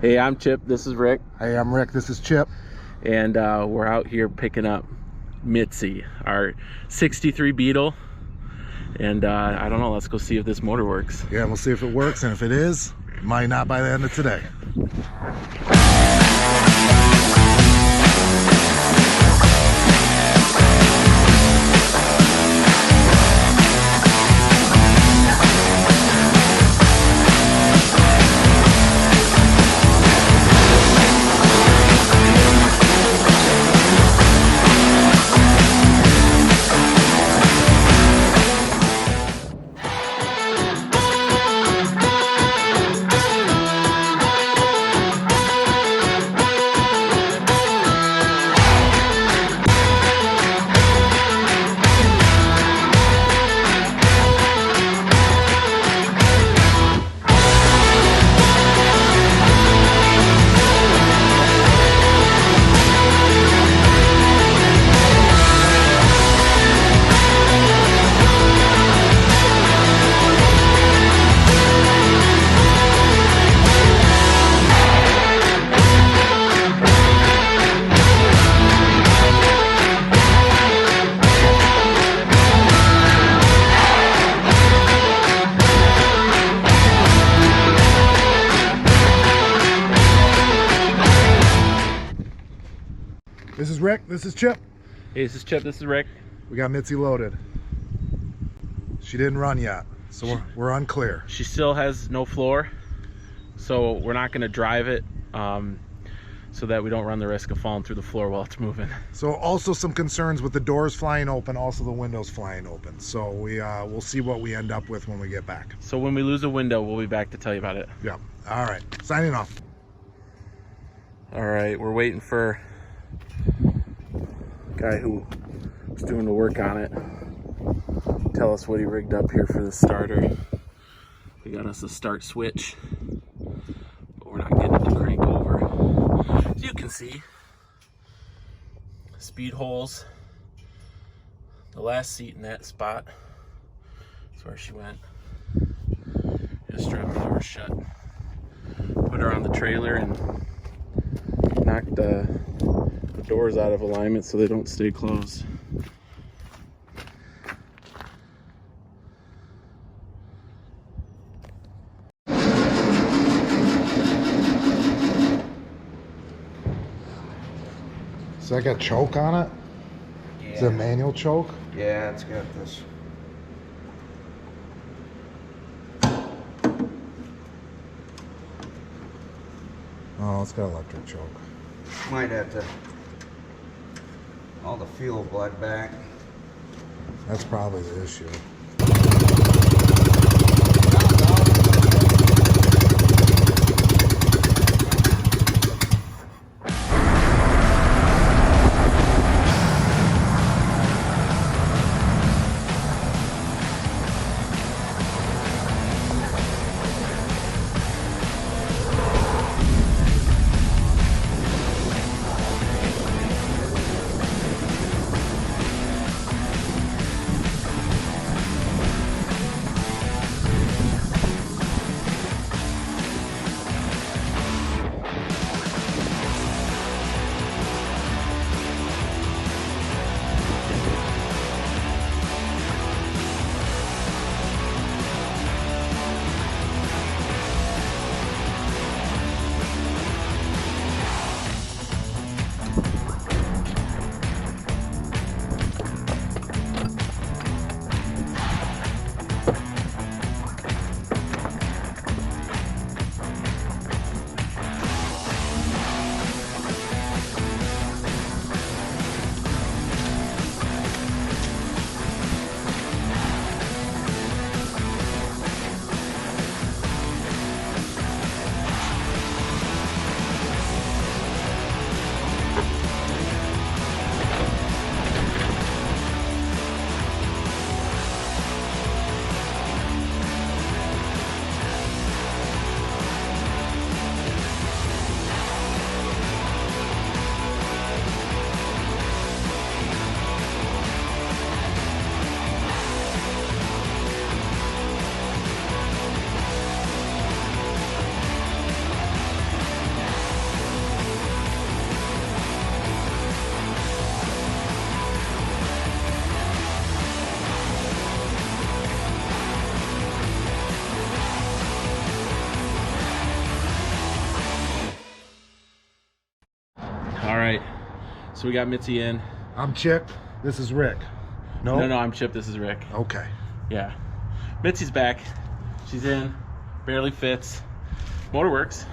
Hey, I'm Chip. This is Rick. Hey, I'm Rick. This is Chip. And we're out here picking up Mitzy, our 63 Beetle. And I don't know, let's go see if this motor works. Yeah, we'll see if it works, and if it is, it might not by the end of today. This is Rick. This is Chip. Hey, this is Chip. This is Rick. We got Mitzy loaded. She didn't run yet, so we're unclear. She still has no floor, so we're not going to drive it so that we don't run the risk of falling through the floor while it's moving. So also some concerns with the doors flying open, also the windows flying open. So we'll see what we end up with when we get back. So when we lose a window, we'll be back to tell you about it. Yeah. All right. Signing off. All right, we're waiting for guy who was doing the work on it tell us what he rigged up here for the starter. We got us a start switch, but we're not getting it to crank over. As you can see, speed holes. The last seat in that spot is where she went. Just strapped the door shut. Put her on the trailer and knocked the doors out of alignment so they don't stay closed. So that got choke on it? Yeah. Is it a manual choke? Yeah, it's got this. Oh, it's got electric choke. Might have to. All the fuel bled back. That's probably the issue. So we got Mitzy in. I'm Chip. This is Rick. No? No, I'm Chip. This is Rick. Okay. Yeah. Mitzy's back. She's in. Barely fits. Motor works.